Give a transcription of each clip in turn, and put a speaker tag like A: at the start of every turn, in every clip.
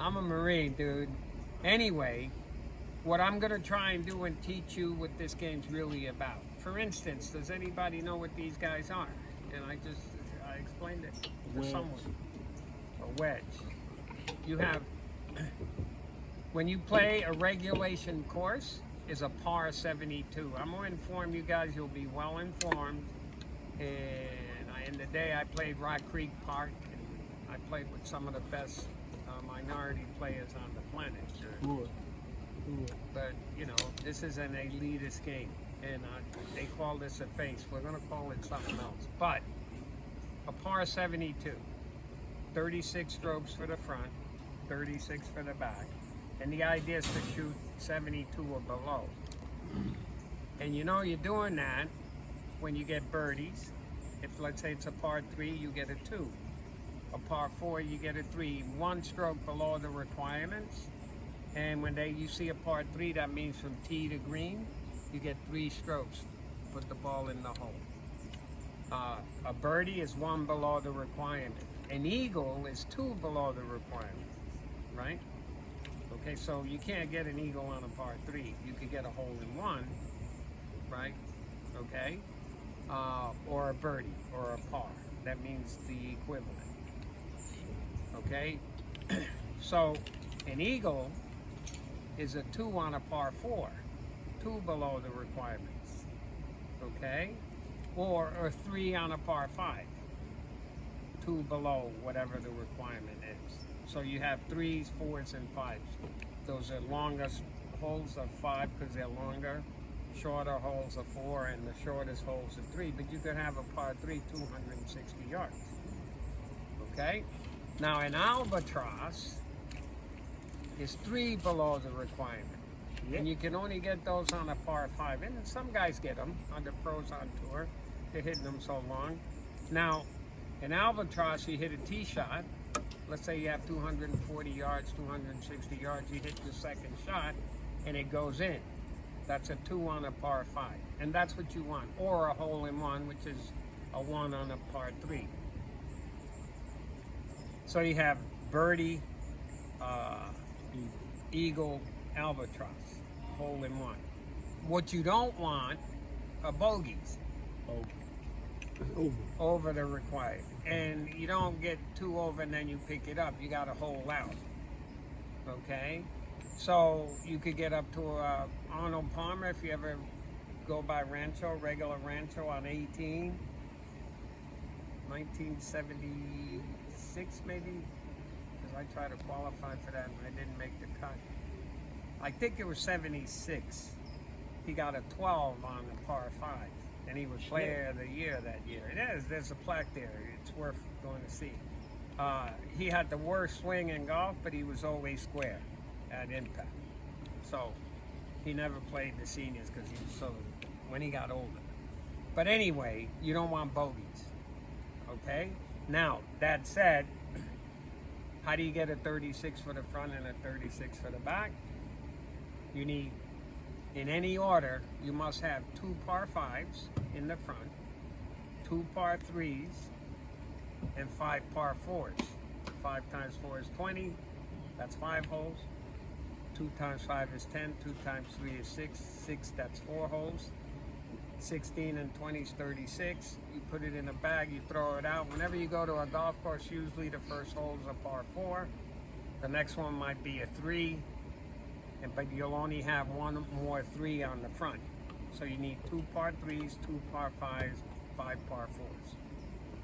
A: I'm a Marine, dude. Anyway, what I'm going to try and do and teach you what this game's really about. For instance, does anybody know what these guys are? And I explained it to someone. A wedge. You have, when you play a regulation course, is a par 72. I'm going to inform you guys, you'll be well informed. And in the day I played Rock Creek Park, and I played with some of the best minority players on the planet.
B: Cool.
A: But, you know, this is an elitist game, and they call this a face. We're going to call it something else. But a par 72, 36 strokes for the front, 36 for the back, and the idea is to shoot 72 or below. And you know you're doing that when you get birdies. If, let's say it's a par 3, you get a 2. A par 4, you get a 3. 1 stroke below the requirements. And when you see a par 3, that means from tee to green, you get 3 strokes. Put the ball in the hole. A birdie is 1 below the requirement. An eagle is 2 below the requirement, right? Okay, so you can't get an eagle on a par 3. You could get a hole in 1, right? Okay, or a birdie or a par. That means the equivalent. Okay, so an eagle is a 2 on a par 4, 2 below the requirements, okay? Or a 3 on a par 5, 2 below whatever the requirement is. So you have 3s, 4s, and 5s. Those are longest holes of 5 because they're longer, shorter holes of 4, and the shortest holes of 3. But you could have a par 3, 260 yards, okay? Now an albatross is 3 below the requirement. Yep. And you can only get those on a par 5. And some guys get them on the pros on tour. They're hitting them so long. Now, an albatross, you hit a tee shot. Let's say you have 240 yards, 260 yards. You hit the second shot, and it goes in. That's a 2 on a par 5. And that's what you want. Or a hole in 1, which is a 1 on a par 3. So you have birdie, eagle, albatross, hole in 1. What you don't want are bogeys. Over the required. And you don't get 2 over and then you pick it up. You got to hole out. Okay? So you could get up to Arnold Palmer if you ever go by Rancho, regular Rancho on 18. 1976 maybe? Because I tried to qualify for that and I didn't make the cut. I think it was 76. He got a 12 on the par 5. And he was player of the year that year. It is, there's a plaque there. It's worth going to see. He had the worst swing in golf, but he was always square at impact. So he never played the seniors because he was so, when he got older. But anyway, you don't want bogeys. Okay? Now, that said, how do you get a 36 for the front and a 36 for the back? You need, in any order, you must have 2 par 5s in the front, 2 par 3s, and 5 par 4s. 5 times 4 is 20, that's 5 holes. 2 times 5 is 10, 2 times 3 is 6, 6, that's 4 holes. 16 and 20 is 36. You put it in a bag, you throw it out. Whenever you go to a golf course, usually the first hole is a par 4. The next one might be a 3, but you'll only have 1 more 3 on the front. So you need 2 par 3s, 2 par 5s, 5 par 4s.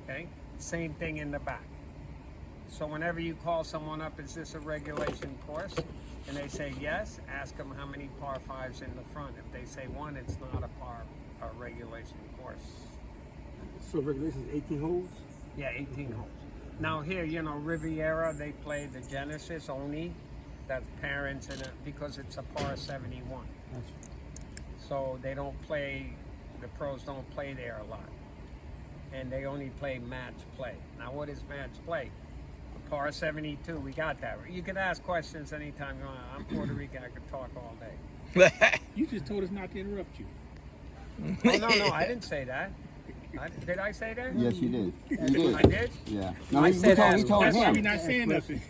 A: Okay? Same thing in the back. So whenever you call someone up, is this a regulation course? And they say yes, ask them how many par 5s in the front. If they say 1, it's not a regulation course.
B: So regulation is 18 holes?
A: Yeah, 18 holes. Now here, you know, Riviera, they play the Genesis only. That's parents in it because it's a par 71. So they don't play, the pros don't play there a lot. And they only play match play. Now what is match play? A par 72, we got that. You can ask questions anytime you want. I'm Puerto Rican, I could talk all day.
B: You just told us not to interrupt you.
A: Oh, no, I didn't say that. Did I say that?
C: Yes, you did. You
A: I
C: did.
A: did?
C: Yeah. No,
A: I
C: we
A: said
C: told
A: that's why
C: him.
A: we
D: not saying nothing.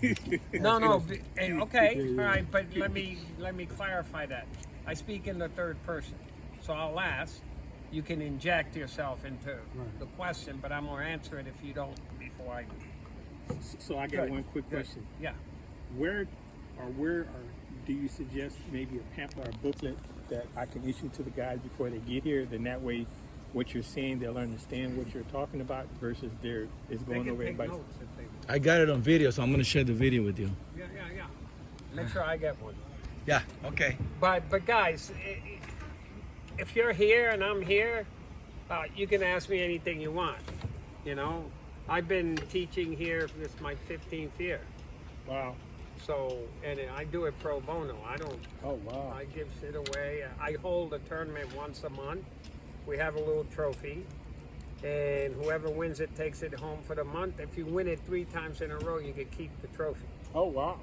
A: No. Okay. All right. But let me clarify that. I speak in the third person, so I'll ask. You can inject yourself into the question, but I'm gonna answer it if you don't before I.
D: So I got one quick question.
A: Yeah.
D: Where do you suggest maybe a pamphlet or booklet that I can issue to the guys before they get here? Then that way, what you're saying, they'll understand what you're talking about versus it's
A: They
D: going
A: can
D: over
A: take
D: everybody's.
A: notes if they.
E: I got it on video, so I'm gonna share the video with you.
A: Yeah. Make sure I get one.
E: Yeah. Okay.
A: But guys, if you're here and I'm here, you can ask me anything you want. You know, I've been teaching here. This is my 15th year.
D: Wow.
A: So, and I do it pro bono. I don't.
D: Oh wow.
A: I give shit away. I hold a tournament once a month. We have a little trophy, and whoever wins it takes it home for the month. If you win it 3 times in a row, you can keep the trophy.
D: Oh wow.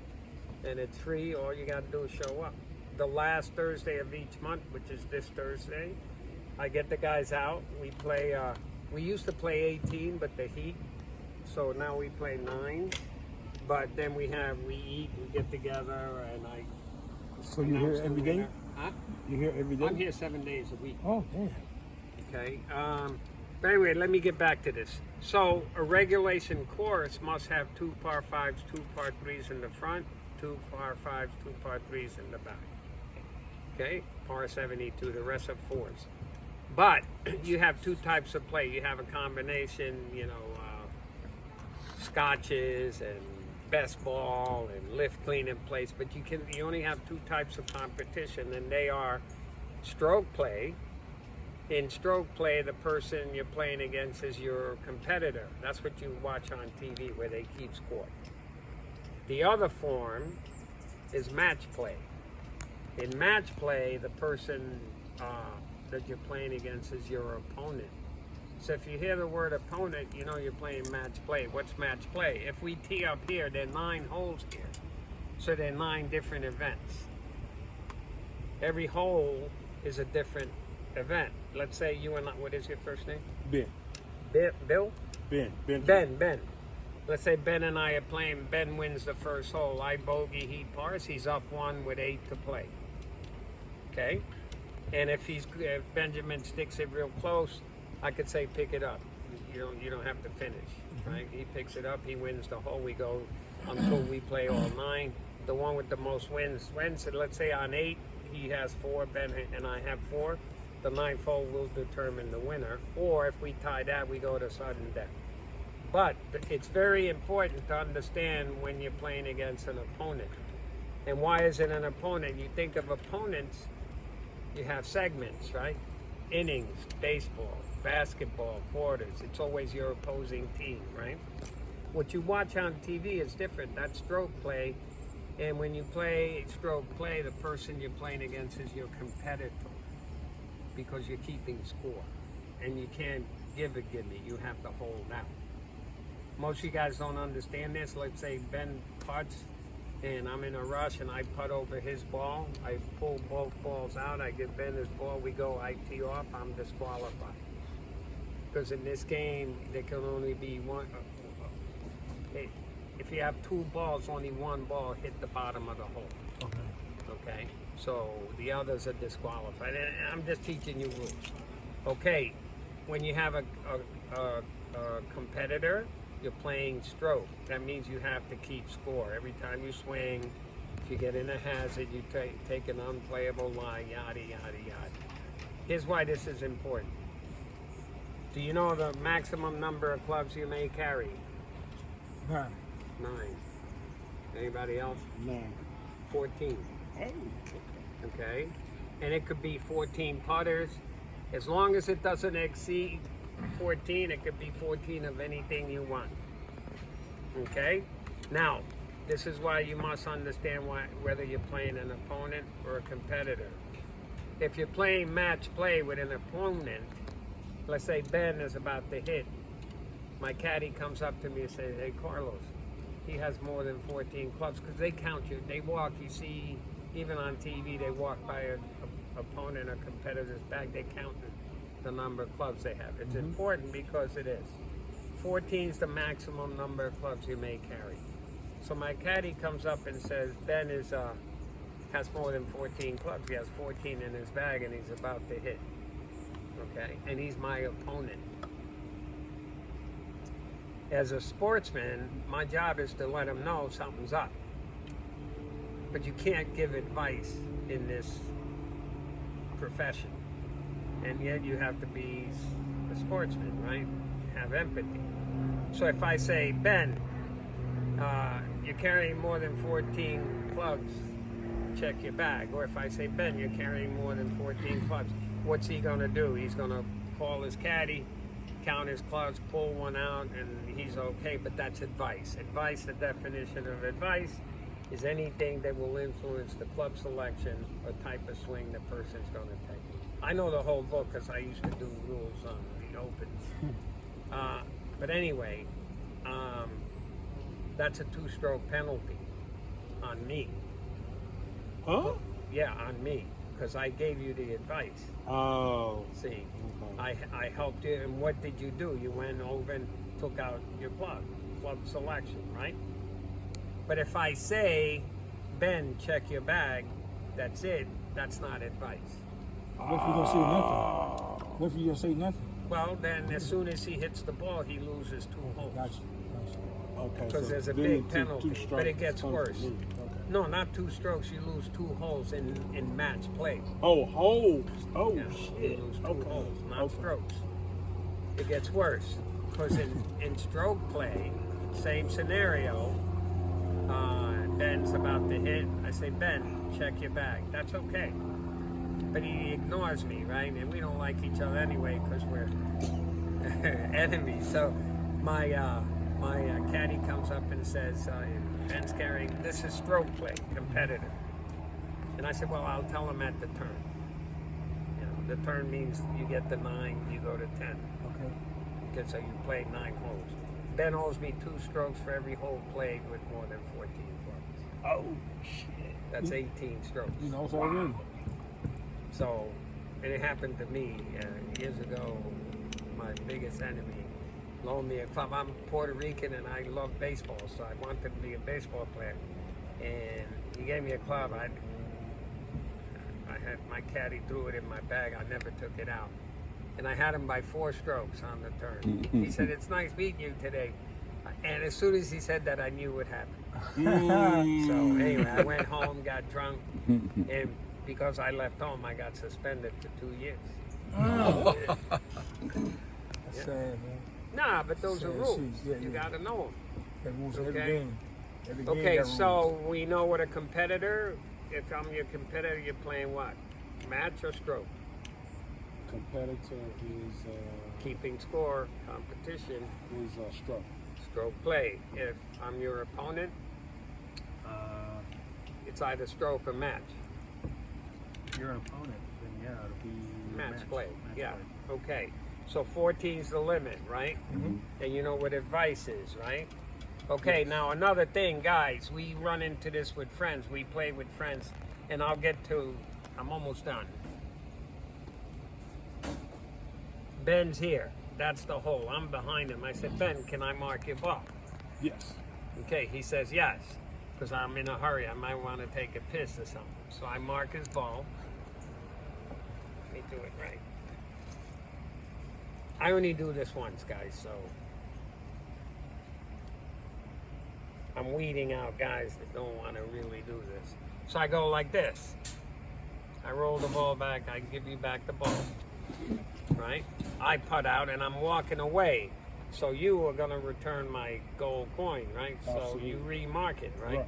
A: And it's free. All you got to do is show up. The last Thursday of each month, which is this Thursday, I get the guys out. We play. We used to play 18, but the heat. So now we play 9. But then we eat, we get together, and I.
D: So you're here every day?
A: Huh?
D: You're here every day?
A: I'm here 7 days a week.
D: Oh, damn.
A: Okay. But anyway, let me get back to this. So a regulation course must have 2 par 5s, 2 par 3s in the front, 2 par 5s, 2 par 3s in the back. Okay, par 72. The rest are 4s. But you have 2 types of play. You have a combination, scotches and best ball and lift, clean, and place. But you only have 2 types of competition, and they are stroke play. In stroke play, the person you're playing against is your competitor. That's what you watch on TV, where they keep score. The other form is match play. In match play, the person that you're playing against is your opponent. So if you hear the word opponent, you know you're playing match play. What's match play? If we tee up here, there are 9 holes here. So there are 9 different events. Every hole is a different event. Let's say you and I, what is your first name?
D: Ben.
A: Bill?
D: Ben.
A: Ben. Let's say Ben and I are playing. Ben wins the first hole. I bogey, he pars. He's up 1 with 8 to play. Okay? And if Benjamin sticks it real close, I could say pick it up. You don't have to finish, right? He picks it up. He wins the hole. We go until we play all 9. The one with the most wins wins. So let's say on 8 he has 4, Ben and I have 4. The 9th hole will determine the winner. Or if we tie that, we go to sudden death. But it's very important to understand when you're playing against an opponent. And why is it an opponent? You think of opponents, you have segments, right? Innings, baseball, basketball, quarters. It's always your opposing team, right? What you watch on TV is different. That's stroke play. And when you play stroke play, the person you're playing against is your competitor, because you're keeping score. And you can't give a gimme. You have to hold out. Most of you guys don't understand this. Let's say Ben putts and I'm in a rush and I putt over his ball. I pull both balls out. I give Ben his ball. We go, I tee off. I'm disqualified. Because in this game, there can only be one. If you have 2 balls, only 1 ball hit the bottom of the hole. Okay? So the others are disqualified. And I'm just teaching you rules. Okay, when you have a competitor, you're playing stroke. That means you have to keep score. Every time you swing, if you get in a hazard, you take an unplayable line, yada, yada, yada. Here's why this is important. Do you know the maximum number of clubs you may carry?
B: 9.
A: 9. Anybody else?
B: 9.
A: 14.
D: Oh,
A: Okay? And it could be 14 putters. As long as it doesn't exceed 14, it could be 14 of anything you want. Okay? Now, this is why you must understand whether you're playing an opponent or a competitor. If you're playing match play with an opponent, let's say Ben is about to hit, my caddy comes up to me and says, hey, Carlos, he has more than 14 clubs, because they count you. They walk, you see, even on TV, they walk by an opponent or competitor's back, they count the number of clubs they have. It's important because it is. 14 is the maximum number of clubs you may carry. So my caddy comes up and says, Ben has more than 14 clubs. He has 14 in his bag and he's about to hit. Okay, and he's my opponent. As a sportsman, my job is to let him know something's up. But you can't give advice in this profession. And yet you have to be a sportsman, right? Have empathy. So if I say, Ben, you're carrying more than 14 clubs, check your bag. Or if I say, Ben, you're carrying more than 14 clubs, what's he going to do? He's going to call his caddy, count his clubs, pull one out, and he's okay. But that's advice. Advice, the definition of advice, is anything that will influence the club selection or type of swing the person's going to take. I know the whole book because I used to do rules on the Opens. But anyway, that's a 2-stroke penalty on me.
B: Huh?
A: Yeah, on me, because I gave you the advice.
B: Oh.
A: See, I helped you, and what did you do? You went over and took out your club selection, right? But if I say, Ben, check your bag, that's it, that's not advice.
B: What if you don't say nothing? What if you don't say nothing?
A: Well, then as soon as he hits the ball, he loses 2 holes.
B: Gotcha. Okay.
A: Because there's a
B: then
A: big
B: two
A: penalty,
B: strokes
A: but it gets
B: comes to
A: worse.
B: me. Okay.
A: No, not 2 strokes. You lose 2 holes in match play.
B: Oh, holes. Oh,
A: Yeah,
B: shit.
A: you lose 2
B: Okay.
A: holes, not
B: Okay.
A: strokes. It gets worse because in stroke play, same scenario. Ben's about to hit. I say, Ben, check your bag. That's okay. But he ignores me, right? And we don't like each other anyway because we're enemies. So my caddy comes up and says, Ben's carrying, this is stroke play, competitive. And I said, well, I'll tell him at the turn. You know, the turn means you get the 9, you go to 10.
B: Okay.
A: Okay, so you played 9 holes. Ben owes me 2 strokes for every hole played with more than 14 clubs.
B: Oh, shit.
A: That's 18 strokes.
B: You know, it's already.
A: So, and it happened to me years ago. My biggest enemy loaned me a club. I'm Puerto Rican and I love baseball, so I wanted to be a baseball player. And he gave me a club. I had my caddy threw it in my bag. I never took it out. And I had him by 4 strokes on the turn. He said, it's nice meeting you today. And as soon as he said that, I knew what happened. So anyway, I went home, got drunk, and because I left home, I got suspended for 2 years.
B: Oh. That's sad, man.
A: Nah, but those are
B: Sad
A: rules.
B: shit. Yeah,
A: You
B: yeah.
A: gotta know
B: That rules in
A: Okay.
B: every game. Every game
A: them. Okay,
B: got rules.
A: so we know what a competitor, if I'm your competitor, you're playing what? Match or stroke?
C: Competitor is
A: Keeping score, competition,
C: stroke.
A: stroke play. If I'm your opponent, it's either stroke or match.
C: If you're an opponent, then yeah, it'll be
A: Match play, yeah. Okay, so 14 is the limit, right? And you know what advice is, right? Okay, now another thing, guys, we run into this with friends. We play with friends, and I'm almost done. Ben's here. That's the hole. I'm behind him. I said, Ben, can I mark your ball?
B: Yes.
A: Okay, he says yes, because I'm in a hurry. I might want to take a piss or something. So I mark his ball. Let me do it right. I only do this once, guys, so I'm weeding out guys that don't want to really do this. So I go like this. I roll the ball back. I give you back the ball, right? I putt out and I'm walking away. So you are going to return my gold coin, right? So
C: Absolutely.
A: you remark it, right?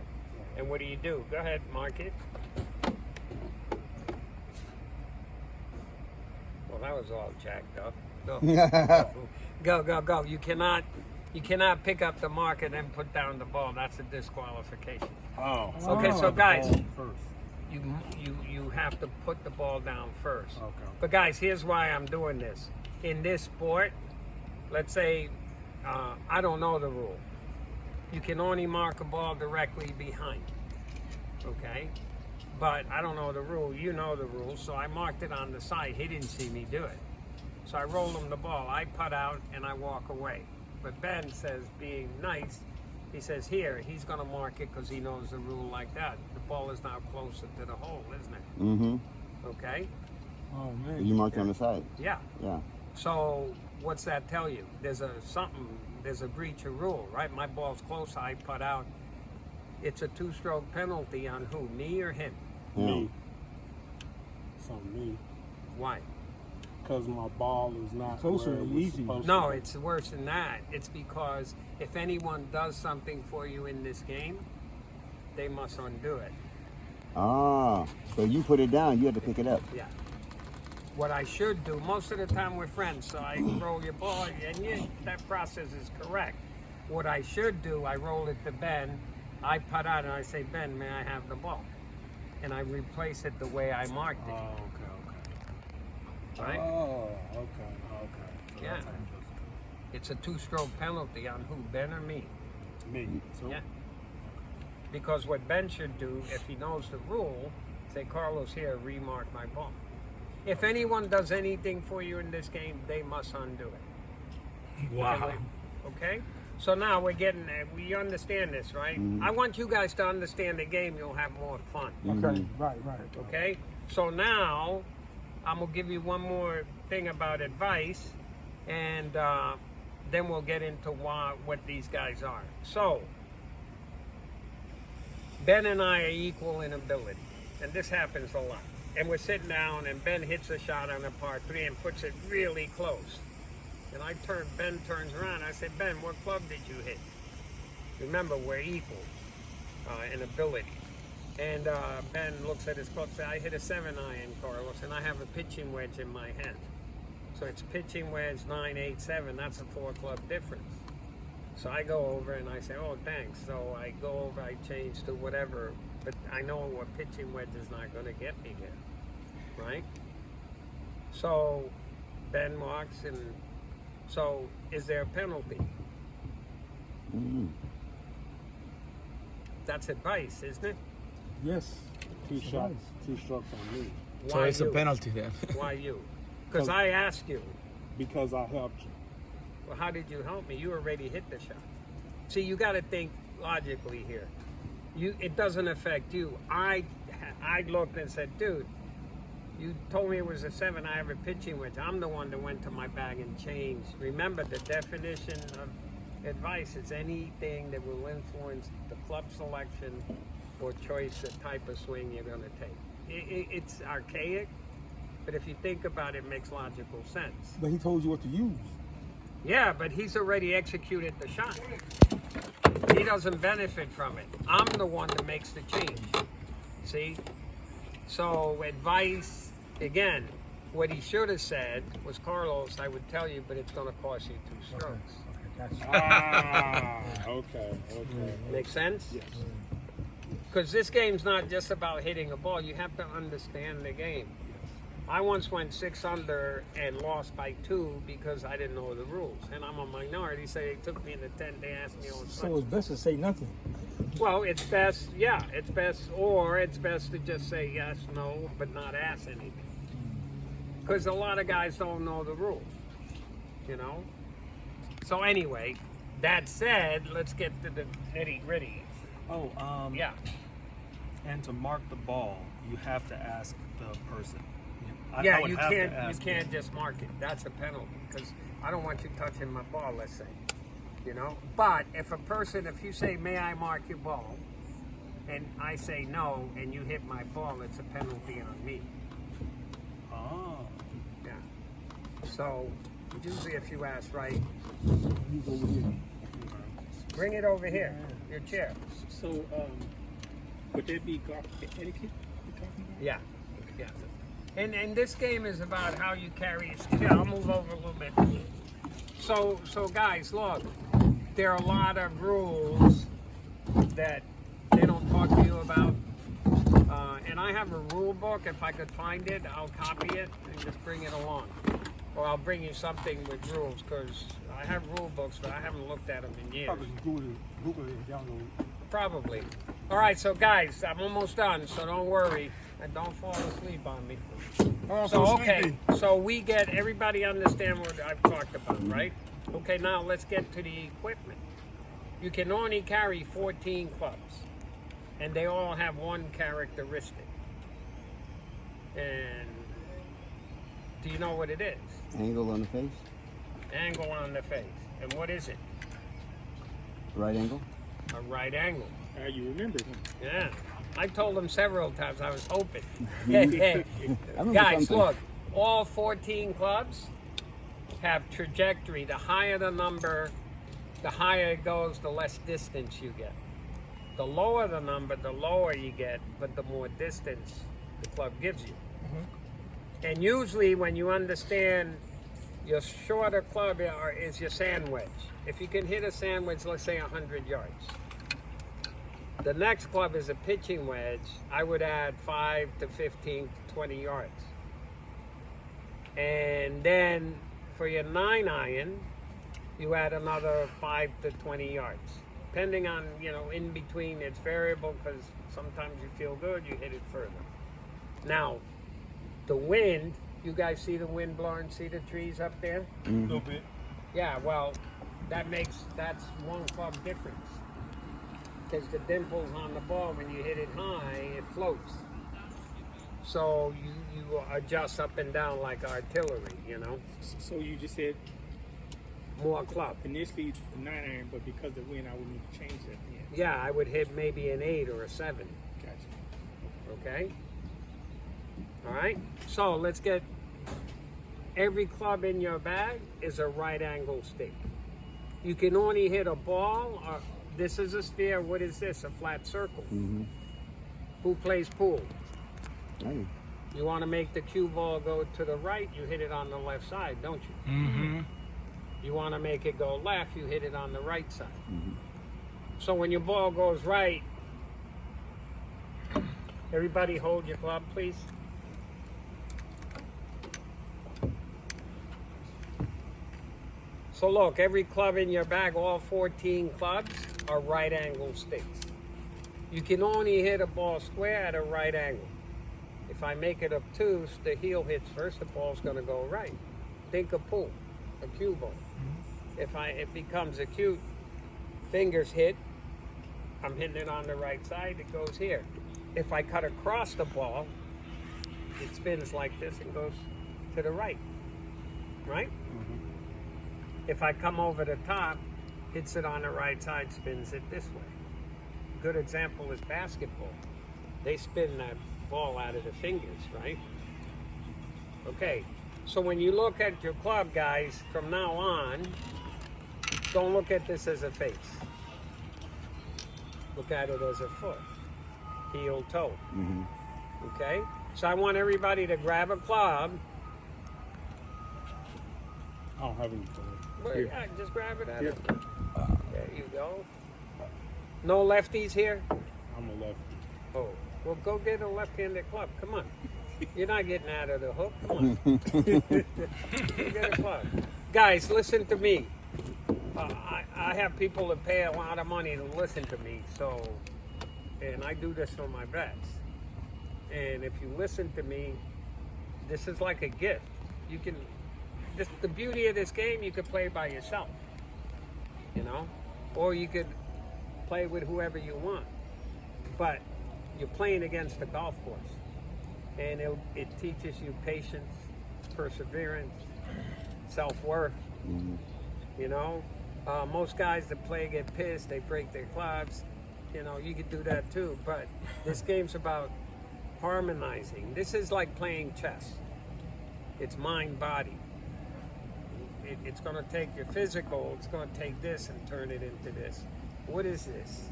A: And what do? Go ahead, mark it. Well, that was all jacked up. Go. You cannot pick up the mark and then put down the ball. That's a disqualification.
B: Oh.
A: Okay, so guys,
C: First.
A: you have to put the ball down first.
C: Okay.
A: But guys, here's why I'm doing this. In this sport, let's say I don't know the rule. You can only mark a ball directly behind. Okay? But I don't know the rule. You know the rule. So I marked it on the side. He didn't see me do it. So I roll him the ball. I putt out and I walk away. But Ben says, being nice, he says, here, he's going to mark it because he knows the rule like that. The ball is now closer to the hole, isn't it?
F: Mm-hmm.
A: Okay?
B: Oh man.
F: You marked on the side.
A: Yeah.
F: Yeah.
A: So what's that tell you? There's a breach of rule, right? My ball's close, I putt out. It's a 2-stroke penalty on who? Me or him?
F: Yeah.
G: Me. It's on me.
A: Why?
G: Because my ball is not
B: Closer
G: where it
B: and
G: was
B: easy.
G: supposed
A: No,
G: to be.
A: it's worse than that. It's because if anyone does something for you in this game, they must undo it.
F: Ah, so you put it down, you had to pick it up.
A: Yeah. What I should do, most of the time we're friends, so I roll your ball, and that process is correct. What I should do, I roll it to Ben, I putt out, and I say, Ben, may I have the ball? And I replace it the way I marked
C: Oh,
A: it,
C: okay,
A: right?
G: Oh, okay.
C: okay. So
A: Yeah.
C: that's how you just
A: It's a 2-stroke penalty on who, Ben or me?
G: Me. So
A: Yeah. Because what Ben should do, if he knows the rule, say, Carlos, here, remark my ball. If anyone does anything for you in this game, they must undo it.
E: Wow.
A: Okay? So now we understand this, right?
F: Mhm.
A: I want you guys to understand the game, you'll have more fun.
B: Okay. Right.
A: Okay? So now, I'm going to give you one more thing about advice, and then we'll get into what these guys are. So, Ben and I are equal in ability, and this happens a lot. And we're sitting down, and Ben hits a shot on a par 3 and puts it really close. And Ben turns around, I say, Ben, what club did you hit? Remember, we're equal in ability. And Ben looks at his club and says, I hit a 7-iron, Carlos, and I have a pitching wedge in my hand. So it's pitching wedge 9, 8, 7. That's a 4-club difference. So I go over and I say, oh, thanks. So I go over, I change to whatever, but I know what pitching wedge is not going to get me there, right? So Ben walks, and so is there a penalty?
F: Mm-hmm.
A: That's advice, isn't it?
B: Yes.
G: 2 shots, 2 strokes on me.
E: So
A: Why
E: it's a
A: you?
E: penalty then.
A: Why you? Because I asked you.
G: Because I helped you.
A: Well, how did you help me? You already hit the shot. See, you got to think logically here. It doesn't affect you. I looked and said, dude, you told me it was a 7. I have a pitching wedge. I'm the one that went to my bag and changed. Remember, the definition of advice is anything that will influence the club selection or choice, the type of swing you're going to take. It's archaic, but if you think about it, it makes logical sense.
B: But he told you what to use.
A: Yeah, but he's already executed the shot. He doesn't benefit from it. I'm the one that makes the change. See? So advice, again, what he should have said was, Carlos, I would tell you, but it's going to cost you 2 strokes.
G: Okay.
A: Make sense?
G: Yes.
A: Because this game's not just about hitting a ball. You have to understand the game. I once went 6 under and lost by 2 because I didn't know the rules. And I'm a minority, so they took me in the tent. They asked me all
B: So it's best to say nothing.
A: Well, it's best, yeah, it's best, or it's best to just say yes, no, but not ask anything. Because a lot of guys don't know the rules, you know? So anyway, that said, let's get to the nitty gritty.
C: Oh,
A: Yeah.
C: And to mark the ball, you have to ask the person. I
A: Yeah,
C: would
A: you
C: have to
A: can't
C: ask
A: just mark it. That's a penalty, because I don't want you touching my ball, let's say. You know? But if you say, may I mark your ball, and I say no, and you hit my ball, it's a penalty on me.
C: Oh.
A: Yeah. So, usually if you ask right,
B: You go with it.
A: bring it over here, your chair.
D: So, would that be golf etiquette you're talking about?
A: Yeah. Yeah. And this game is about how you carry it. Yeah, I'll move over a little bit. So guys, look, there are a lot of rules that they don't talk to you about. And I have a rule book. If I could find it, I'll copy it and just bring it along. Or I'll bring you something with rules, because I have rule books, but I haven't looked at them in years.
B: Probably Google it, download.
A: Probably. All right, so guys, I'm almost done, so don't worry. And don't fall asleep on me. So, okay, so we get, everybody understand what I've talked about, right? Okay, now let's get to the equipment. You can only carry 14 clubs, and they all have one characteristic. And do you know what it is?
F: Angle on the face?
A: Angle on the face. And what is it?
F: Right angle?
A: A right angle.
D: You remember him.
A: Yeah. I told them several times, I was hoping.
F: I remember
A: Guys,
F: something.
A: look, all 14 clubs have trajectory. The higher the number, the higher it goes, the less distance you get. The lower the number, the lower you get, but the more distance the club gives you. And usually when you understand your shorter club is your sand wedge. If you can hit a sand wedge, let's say 100 yards. The next club is a pitching wedge. I would add 5 to 15 to 20 yards. And then for your 9-iron, you add another 5 to 20 yards. Depending on, in between, it's variable because sometimes you feel good, you hit it further. Now, the wind, you guys see the wind blowing, see the trees up there?
C: A little bit.
A: Yeah, well, that's one club difference. Because the dimples on the ball, when you hit it high, it floats. So you adjust up and down like artillery,
D: So you just said
A: More club.
D: initially the 9-iron, but because of the wind, I would need to change that.
A: Yeah, I would hit maybe an 8 or a 7.
D: Gotcha.
A: Okay? All right? So let's get every club in your bag is a right angle stick. You can only hit a ball, or this is a sphere. What is this? A flat circle.
F: Mm-hmm.
A: Who plays pool?
F: Hey.
A: You want to make the cue ball go to the right, you hit it on the left side, don't you?
E: Mm-hmm.
A: You want to make it go left, you hit it on the right side.
F: Mm-hmm.
A: So when your ball goes right, everybody hold your club, please. So look, every club in your bag, all 14 clubs, are right angle sticks. You can only hit a ball square at a right angle. If I make it obtuse, the heel hits first, the ball's going to go right. Think of pool, a cue ball. If it becomes acute, fingers hit, I'm hitting it on the right side, it goes here. If I cut across the ball, it spins like this and goes to the right, right? If I come over the top, hits it on the right side, spins it this way. Good example is basketball. They spin that ball out of the fingers, right? Okay, so when you look at your club, guys, from now on, don't look at this as a face. Look at it as a foot, heel, toe.
F: Mm-hmm.
A: Okay? So I want everybody to grab a club.
G: I don't have any for
A: Well,
D: Here.
A: yeah, just grab it out
D: Here.
A: of There you go. No lefties here?
G: I'm a lefty.
A: Oh, well, go get a left-handed club. Come on. You're not getting out of the hook. Come on. Go get a club. Guys, listen to me. I have people that pay a lot of money to listen to me, and I do this for my vets. And if you listen to me, this is like a gift. You can, the beauty of this game, you could play by yourself, or you could play with whoever you want. But you're playing against a golf course, and it teaches you patience, perseverance, self-worth.
F: Mm-hmm.
A: Most guys that play get pissed, they break their clubs. You could do that too, but this game's about harmonizing. This is like playing chess. It's mind-body. It's going to take your physical, it's going to take this and turn it into this. What is this?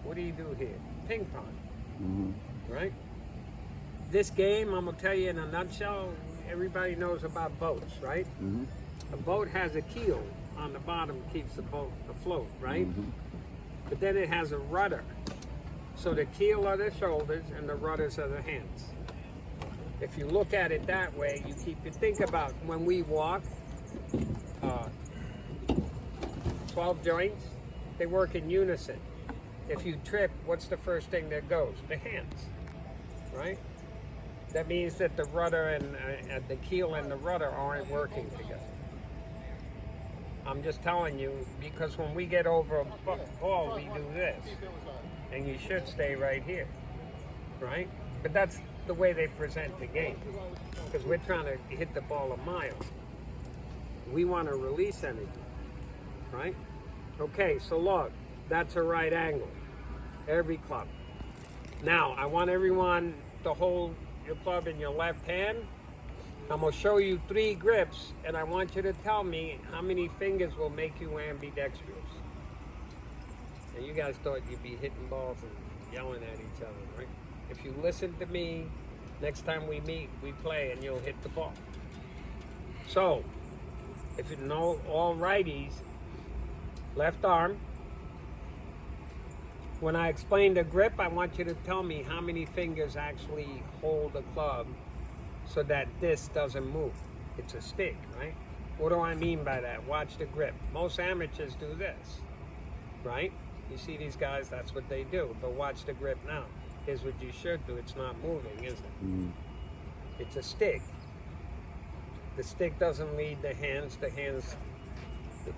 A: What do you do here? Ping pong,
F: Mm-hmm.
A: right? This game, I'm going to tell you in a nutshell, everybody knows about boats, right?
F: Mm-hmm.
A: A boat has a keel on the bottom, keeps the boat afloat, right?
F: Mm-hmm.
A: But then it has a rudder. So the keel are the shoulders and the rudders are the hands. If you look at it that way, you think about when we walk, 12 joints, they work in unison. If you trip, what's the first thing that goes? The hands, right? That means that the rudder and the keel and the rudder aren't working together. I'm just telling you, because when we get over a ball, we do this. And you should stay right here, right? But that's the way they present the game. Because we're trying to hit the ball a mile. We want to release energy, right? Okay, so look, that's a right angle. Every club. Now, I want everyone to hold your club in your left hand. I'm going to show you 3 grips, and I want you to tell me how many fingers will make you ambidextrous. And you guys thought you'd be hitting balls and yelling at each other, right? If you listen to me, next time we meet, we play, and you'll hit the ball. So, if you know all righties, left arm. When I explain the grip, I want you to tell me how many fingers actually hold the club so that this doesn't move. It's a stick, right? What do I mean by that? Watch the grip. Most amateurs do this, right? You see these guys, that's what they do. But watch the grip now. Here's what you should do. It's not moving, is it?
F: Mm.
A: It's a stick. The stick doesn't lead the hands. The hands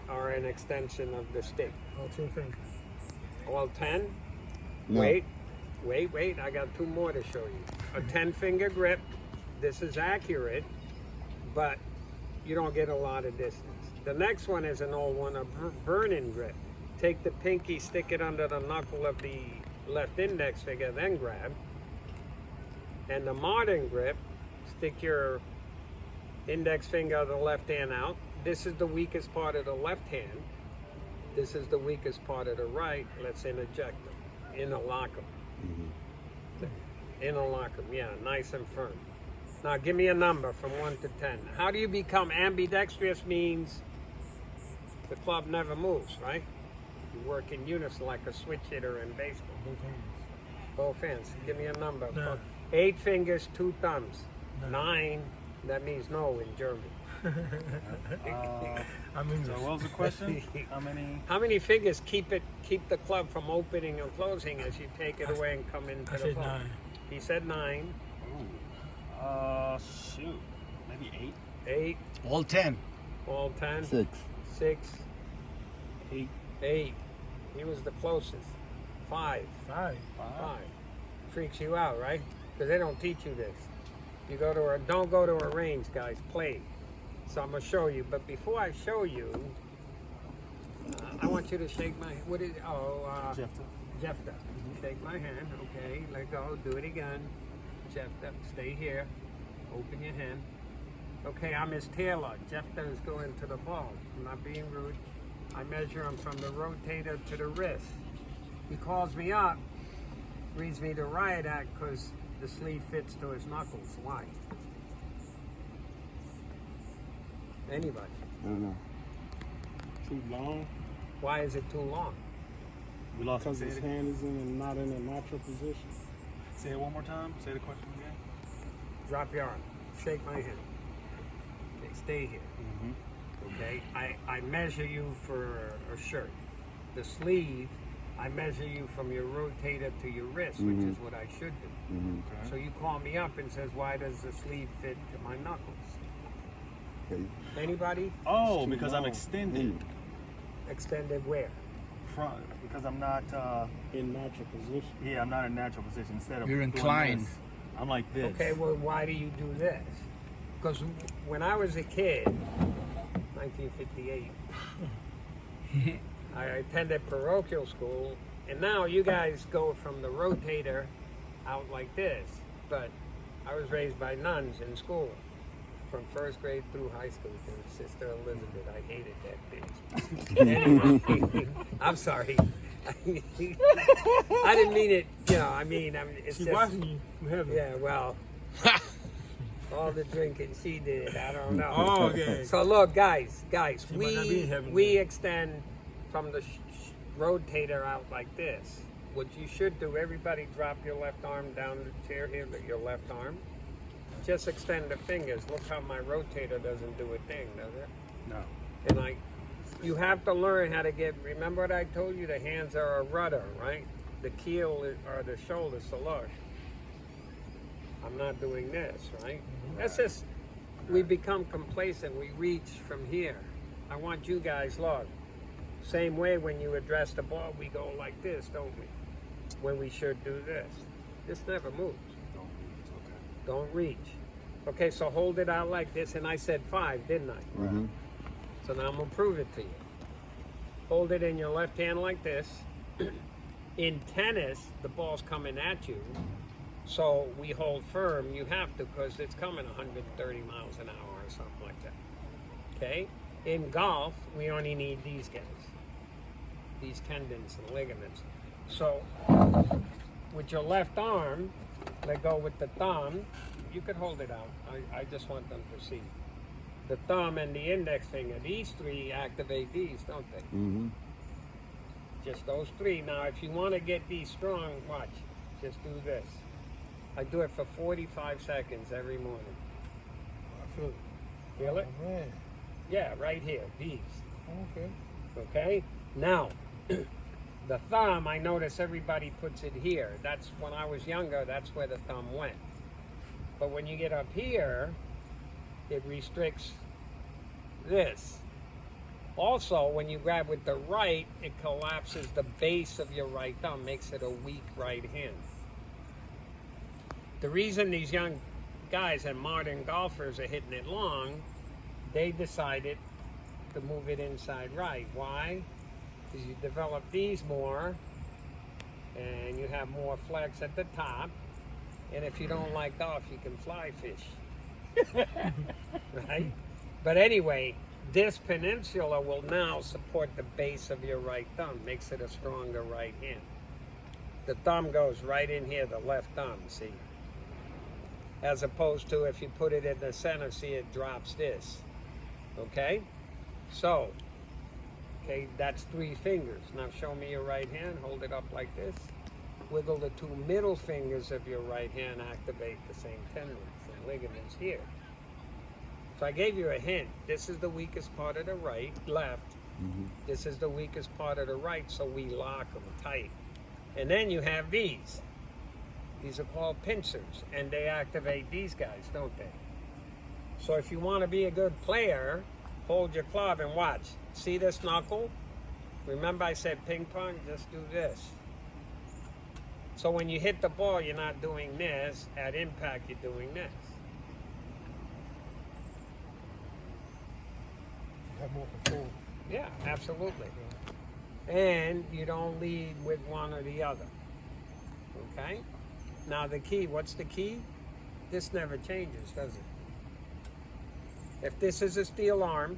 A: are an extension of the stick.
B: All 10 fingers.
A: All 10?
F: No.
A: Wait. I got 2 more to show you. A 10-finger grip. This is accurate, but you don't get a lot of distance. The next one is an old one, a Vernon grip. Take the pinky, stick it under the knuckle of the left index finger, then grab. And the modern grip, stick your index finger of the left hand out. This is the weakest part of the left hand. This is the weakest part of the right. Let's interject them. Interlock them. Interlock them, yeah, nice and firm. Now give me a number from 1 to 10. How do you become ambidextrous? Means the club never moves, right? You work in unison like a switch hitter in baseball. Both hands. Give me a number. 8 fingers, 2 thumbs. 9, that means no in German.
C: So what was the question?
A: How many fingers keep the club from opening or closing as you take it away and come into
B: I
A: the
B: said
A: ball?
B: 9.
A: He said 9.
C: Shoot. Maybe 8.
A: 8.
E: All 10.
A: All 10.
F: 6.
A: 6.
C: 8.
A: 8. He was the closest. 5.
B: 5.
A: 5. Freaks you out, right? Because they don't teach you this. You go to don't go to a range, guys. Play. So I'm gonna show you. But before I show you, I want you to shake my. What is? Jefta. Shake my hand. Okay. Let go. Do it again. Jefta. Stay here. Open your hand. Okay. I'm his tailor. Jefta is going to the ball. I'm not being rude. I measure him from the rotator to the wrist. He calls me up. Reads me the riot act because the sleeve fits to his knuckles. Why? Anybody?
F: I don't know.
G: Too long?
A: Why is it too long?
C: We lost
G: Because
C: it.
G: his hand is not in a natural position.
C: Say it one more time. Say the question again.
A: Drop your arm. Shake my hand. Okay, stay here. Okay? I measure you for a shirt. The sleeve, I measure you from your rotator to your wrist, which is what I should do.
C: Okay.
A: So you call me up and says, why does the sleeve fit to my knuckles?
F: Okay.
A: Anybody?
C: Oh,
G: Too
C: because I'm
G: long.
C: extended.
A: Extended where?
C: Front. Because I'm not.
G: In natural position.
C: Yeah, I'm not in natural position. Instead of
E: You're
C: doing
E: inclined.
C: this, I'm like this.
A: Okay, well, why do you do this? Because when I was a kid, 1958, I attended parochial school, and now you guys go from the rotator out like this. But I was raised by nuns in school, from first grade through high school. And Sister Elizabeth, I hated that bitch. Anyway, I'm sorry. I didn't mean it. It's
B: She's
A: just,
B: watching you from heaven.
A: yeah, well, all the drinking she did, I don't know.
B: Oh, okay.
A: So look, guys,
B: might not be in heaven
A: we
B: then.
A: extend from the rotator out like this. What you should do, everybody drop your left arm down the chair here, but your left arm. Just extend the fingers. Look how my rotator doesn't do a thing, does it?
C: No.
A: And you have to learn how to remember what I told you? The hands are a rudder, right? The keel are the shoulders, so look. I'm not doing this, right? That's just, we become complacent. We reach from here. I want you guys, look, same way when you address the ball, we go like this, don't we? When we should do this. This never moves. Don't reach. Okay, so hold it out like this, and I said 5, didn't I?
F: Mm-hmm.
A: So now I'm gonna prove it to you. Hold it in your left hand like this. In tennis, the ball's coming at you, so we hold firm. You have to, because it's coming 130 miles an hour or something like that. Okay? In golf, we only need these guys, these tendons and ligaments. So with your left arm, let go with the thumb. You could hold it out. I just want them to see. The thumb and the index finger, these 3 activate these, don't they?
F: Mm-hmm.
A: Just those 3. Now, if you want to get these strong, watch. Just do this. I do it for 45 seconds every morning.
B: I feel it.
A: Feel it?
B: Oh, man.
A: Yeah, right here, these.
B: Okay.
A: Okay? Now, the thumb, I notice everybody puts it here. That's when I was younger, that's where the thumb went. But when you get up here, it restricts this. Also, when you grab with the right, it collapses the base of your right thumb, makes it a weak right hand. The reason these young guys and modern golfers are hitting it long, they decided to move it inside right. Why? Because you develop these more, and you have more flex at the top. And if you don't like golf, you can fly fish. Right? But anyway, this peninsula will now support the base of your right thumb, makes it a stronger right hand. The thumb goes right in here, the left thumb, see? As opposed to if you put it in the center, see, it drops this. Okay? So, okay, that's 3 fingers. Now show me your right hand, hold it up like this. Wiggle the 2 middle fingers of your right hand, activate the same tendons and ligaments here. So I gave you a hint. This is the weakest part of the left.
F: Mm-hmm.
A: This is the weakest part of the right, so we lock them tight. And then you have these. These are called pincers, and they activate these guys, don't they? So if you want to be a good player, hold your club and watch. See this knuckle? Remember I said ping pong? Just do this. So when you hit the ball, you're not doing this. At impact, you're doing this.
B: You have more control.
A: Yeah, absolutely. And you don't lead with one or the other. Okay? Now the key, what's the key? This never changes, does it? If this is a steel arm,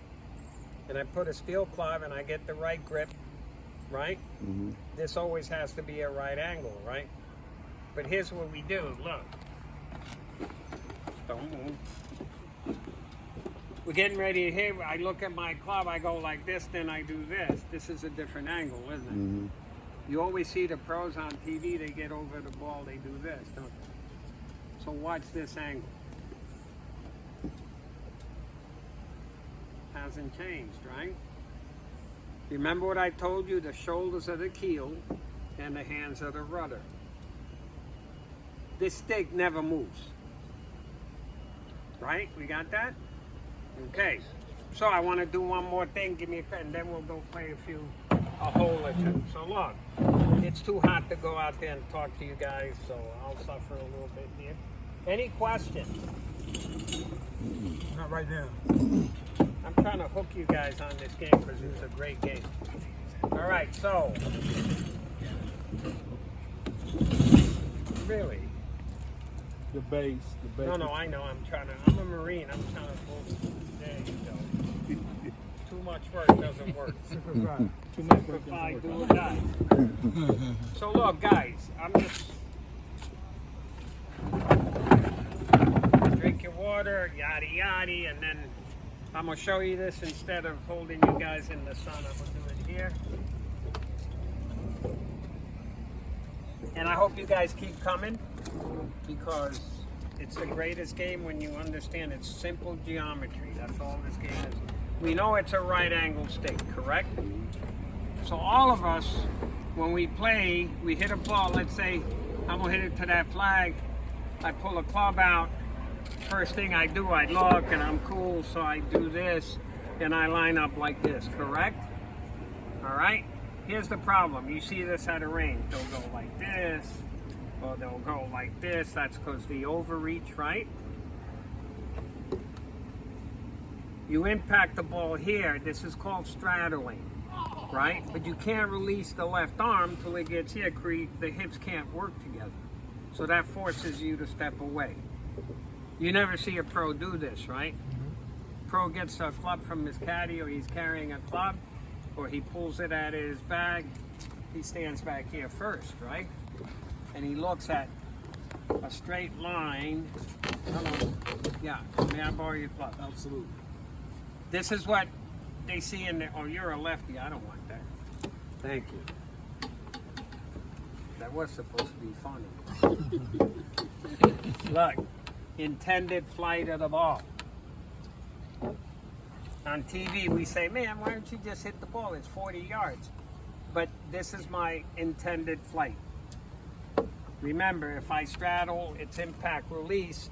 A: and I put a steel club and I get the right grip, right?
F: Mm-hmm.
A: This always has to be a right angle, right? But here's what we do, look. Don't move. We're getting ready to hit. I look at my club, I go like this, then I do this. This is a different angle, isn't it?
F: Mm-hmm.
A: You always see the pros on TV, they get over the ball, they do this, don't they? So watch this angle. Hasn't changed, right? Remember what I told you? The shoulders are the keel and the hands are the rudder. This stick never moves. Right? We got that? Okay. So I want to do one more thing. Give me a and then we'll go play a hole or 2. So look, it's too hot to go out there and talk to you guys, so I'll suffer a little bit here. Any questions?
B: Not right now.
A: I'm trying to hook you guys on this game because it was a great game. All right, so really,
B: The base.
A: no, I know. I'm a Marine. I'm trying to. There you go. Too much work doesn't work.
B: Simplify. Too much work.
A: Simplify, do or die. So look, guys, I'm just drink your water, yada yada, and then I'm gonna show you this instead of holding you guys in the sun. I'm gonna do it here. And I hope you guys keep coming because it's the greatest game when you understand it's simple geometry. That's all this game is. We know it's a right angle stick, correct? So all of us, when we play, we hit a ball, let's say I'm gonna hit it to that flag, I pull a club out. First thing I do, I look and I'm cool, so I do this and I line up like this, correct? All right? Here's the problem. You see this at a range. They'll go like this, or they'll go like this. That's because the overreach, right? You impact the ball here. This is called straddling, right? But you can't release the left arm till it gets here. The hips can't work together. So that forces you to step away. You never see a pro do this, right? Pro gets a club from his caddy, or he's carrying a club, or he pulls it at his bag. He stands back here first, right? And he looks at a straight line. Yeah, may I borrow your club?
C: Absolutely.
A: This is what they see in there. Oh, you're a lefty. I don't want that. Thank you. That was supposed to be funny. Look, intended flight of the ball. On TV, we say, man, why don't you just hit the ball? It's 40 yards. But this is my intended flight. Remember, if I straddle, it's impact release.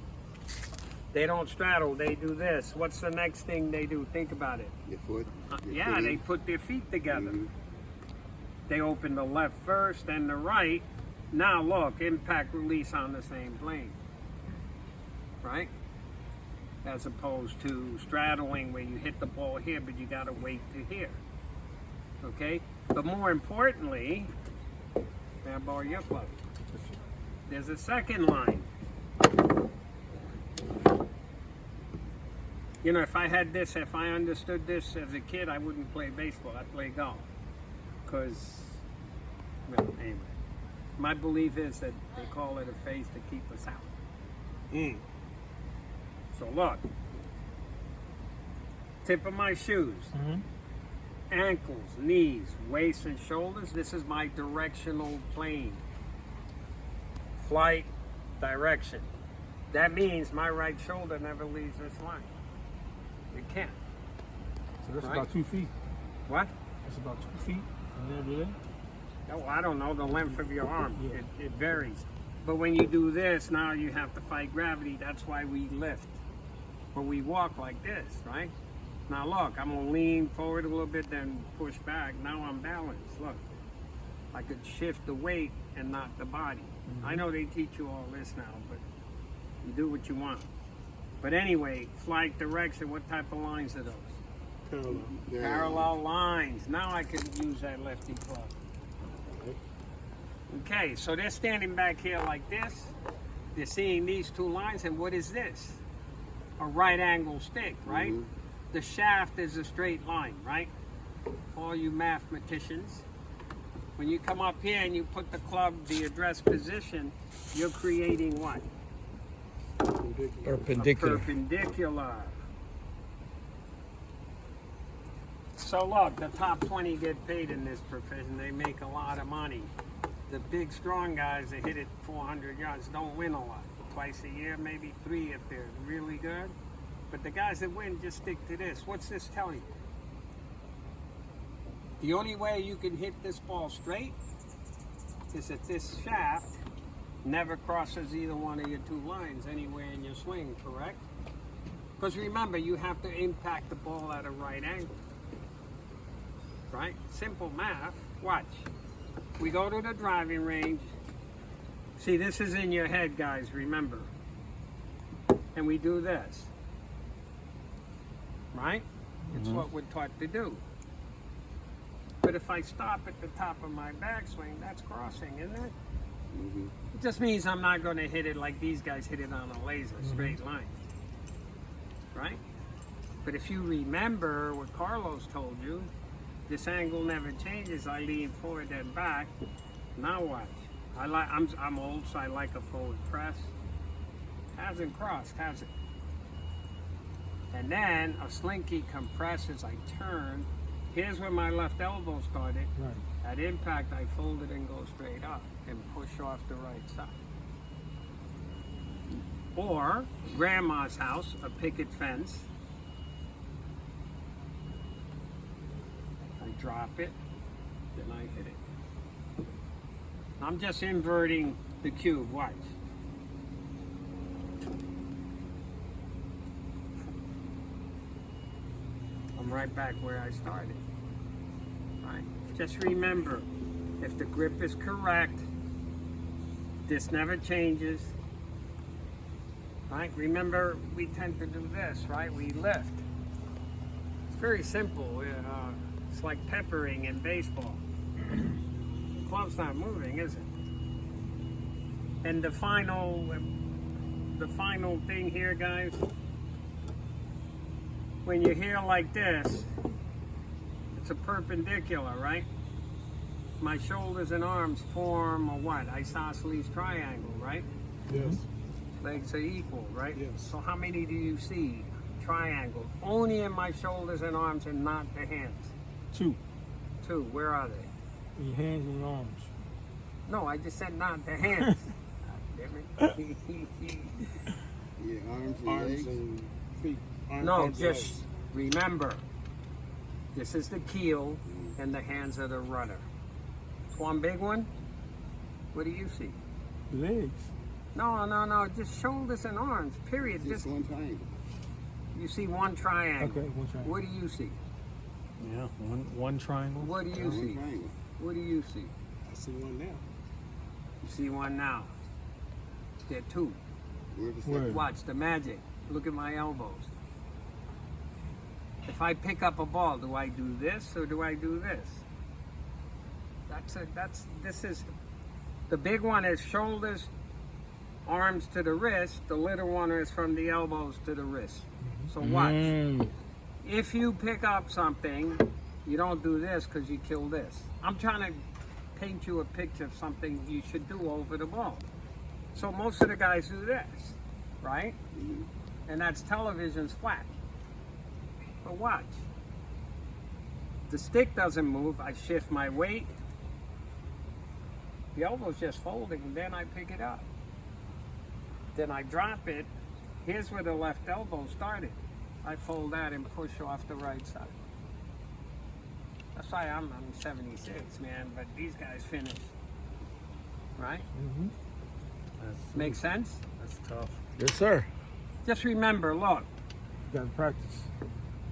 A: They don't straddle, they do this. What's the next thing they do? Think about it.
F: Your foot.
A: Yeah, they put their feet together. They open the left first, then the right. Now look, impact release on the same plane. Right? As opposed to straddling where you hit the ball here, but you gotta wait to here. Okay? But more importantly, may I borrow your club? There's a second line. You know, if I had this, if I understood this as a kid, I wouldn't play baseball. I'd play golf. Because, well, anyway. My belief is that they call it a face to keep us out. So look. Tip of my shoes. Ankles, knees, waist, and shoulders. This is my directional plane. Flight, direction. That means my right shoulder never leaves this line. It can't.
B: So that's
A: Right.
B: about 2 feet.
A: What?
B: That's about 2 feet. And then really?
A: Oh, I don't know the length of your arm.
B: Yeah.
A: It varies. But when you do this, now you have to fight gravity. That's why we lift. But we walk like this, right? Now look, I'm gonna lean forward a little bit, then push back. Now I'm balanced. Look, I could shift the weight and not the body. I know they teach you all this now, but you do what you want. But anyway, flight direction, what type of lines are those?
G: Parallel.
A: Parallel lines. Now I can use that lefty club. Okay, so they're standing back here like this. They're seeing these two lines, and what is this? A right angle stick, right? The shaft is a straight line, right? All you mathematicians. When you come up here and you put the club, the address position, you're creating what?
E: Perpendicular.
A: Perpendicular. So look, the top 20 get paid in this profession. They make a lot of money. The big, strong guys that hit it 400 yards don't win a lot. Twice a year, maybe 3 if they're really good. But the guys that win just stick to this. What's this telling you? The only way you can hit this ball straight is if this shaft never crosses either one of your two lines anywhere in your swing, correct? Because remember, you have to impact the ball at a right angle. Right? Simple math. Watch. We go to the driving range. See, this is in your head, guys, remember. And we do this. Right? It's what we're taught to do. But if I stop at the top of my backswing, that's crossing, isn't it? It just means I'm not going to hit it like these guys hit it on a laser, straight line. Right? But if you remember what Carlos told you, this angle never changes. I lean forward and back. Now watch. I'm old, so I like a forward press. Hasn't crossed, has it? And then a slinky compresses. I turn. Here's where my left elbow started.
B: Right.
A: At impact, I fold it and go straight up and push off the right side. Or grandma's house, a picket fence. I drop it, then I hit it. I'm just inverting the cube, watch. I'm right back where I started. Right? Just remember, if the grip is correct, this never changes. Right? Remember, we tend to do this, right? We lift. It's very simple. It's like peppering in baseball. The club's not moving, is it? And the final thing here, guys, when you're here like this, it's a perpendicular, right? My shoulders and arms form a what? Isosceles triangle, right?
B: Yes.
A: Legs are equal, right?
B: Yes.
A: So how many do you see? Triangle. Only in my shoulders and arms and not the hands.
B: 2.
A: 2. Where are they?
B: Your hands and your arms.
A: No, I just said not the hands. God damn it.
H: Yeah, arms and
G: Arms
H: legs.
G: and feet. Arms
A: No,
G: and
A: just
G: legs.
A: remember, this is the keel and the hands are the rudder. It's one big one. What do you see?
B: Legs.
A: No, just shoulders and arms, period.
H: Just
A: Just
H: one triangle.
A: you see one triangle.
B: Okay, one triangle.
A: What do you see?
C: Yeah, one triangle.
A: What do you
H: One
A: see?
H: triangle.
A: What do you see?
G: I see one now.
A: You see one now. There are 2.
H: Where's the
B: Word.
H: second?
A: Watch the magic. Look at my elbows. If I pick up a ball, do I do this or do I do this? This is, the big one is shoulders, arms to the wrist. The little one is from the elbows to the wrist. So watch. If you pick up something, you don't do this because you kill this. I'm trying to paint you a picture of something you should do over the ball. So most of the guys do this, right? And that's television's flat. But watch. The stick doesn't move. I shift my weight. The elbow's just folding, and then I pick it up. Then I drop it. Here's where the left elbow started. I fold that and push off the right side. That's why I'm 76, man, but these guys finished. Right? Make sense?
C: That's tough.
E: Yes, sir.
A: Just remember, look,
B: You gotta practice.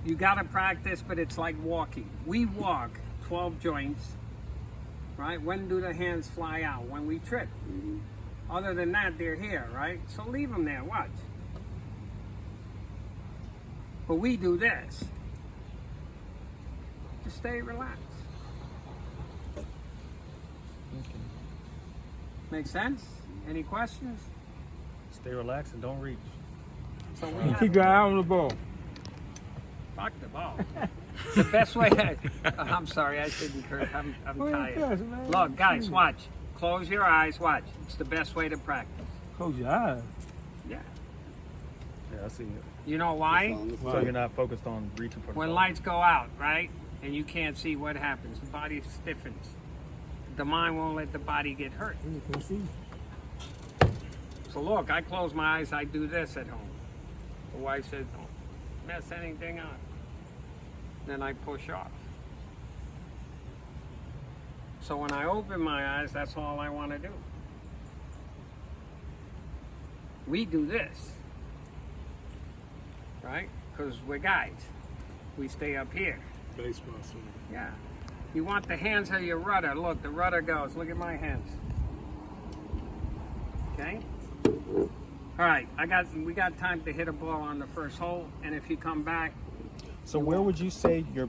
A: you gotta practice, but it's like walking. We walk 12 joints, right? When do the hands fly out? When we trip. Other than that, they're here, right? So leave them there, watch. But we do this. Just stay relaxed. Make sense? Any questions?
C: Stay relaxed and don't reach.
A: So we
B: And
A: have
B: keep your eye on the ball.
A: fuck the ball. The best way I'm sorry, I shouldn't curse. I'm
B: Go ahead,
A: tired.
B: yes, man.
A: Look, guys, watch. Close your eyes, watch. It's the best way to practice.
B: Close your eyes.
A: Yeah.
C: Yeah, I see it.
A: You know why?
C: So you're not focused on reaching for the
A: When
C: ball.
A: lights go out, right? And you can't see what happens. The body stiffens. The mind won't let the body get hurt.
B: You can see.
A: So look, I close my eyes, I do this at home. The wife says, don't mess anything up. Then I push off. So when I open my eyes, that's all I want to do. We do this, right? Because we're guys. We stay up here.
G: Baseball swing.
A: Yeah. You want the hands of your rudder. Look, the rudder goes. Look at my hands. Okay? All right, we got time to hit a ball on the first hole, and if you come back,
C: So where would you say your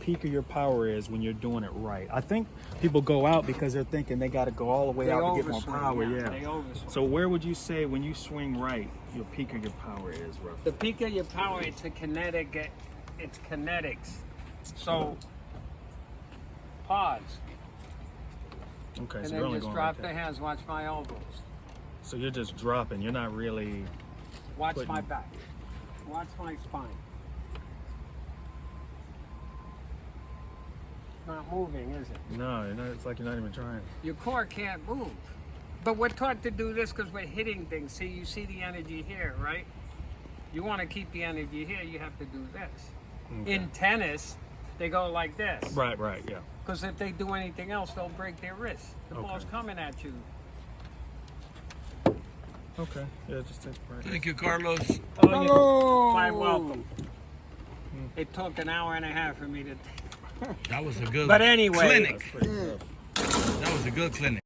C: peak of your power is when you're doing it right? I think people go out because they're thinking they got to go all the way
A: they
C: out to get more
A: overswing.
C: power.
A: They
C: Yeah.
A: overswing.
C: So where would you say when you swing right, your peak of your power is roughly?
A: The peak of your power, it's kinetics. So pause,
C: Okay,
A: and
C: so you're
A: then
C: only
A: just
C: going
A: drop
C: like
A: the
C: that.
A: hands. Watch my elbows.
C: So you're just dropping. You're not really.
A: Watch
C: Putting-
A: my back. Watch my spine. Not moving, is it?
C: No, it's like you're not even trying.
A: Your core can't move. But we're taught to do this because we're hitting things. See, you see the energy here, right? You want to keep the energy here, you have to do this.
C: Okay.
A: In tennis, they go like this.
C: Right, yeah.
A: Because if they do anything else, they'll break their wrist. The ball's
C: Okay.
A: coming at you.
C: Okay. Yeah, it just takes practice.
E: Thank you, Carlos.
A: Oh, you're quite welcome. It took an hour and a half for me to.
E: That was a good
A: But anyway,
E: clinic.
H: Yeah.
E: That was a good clinic.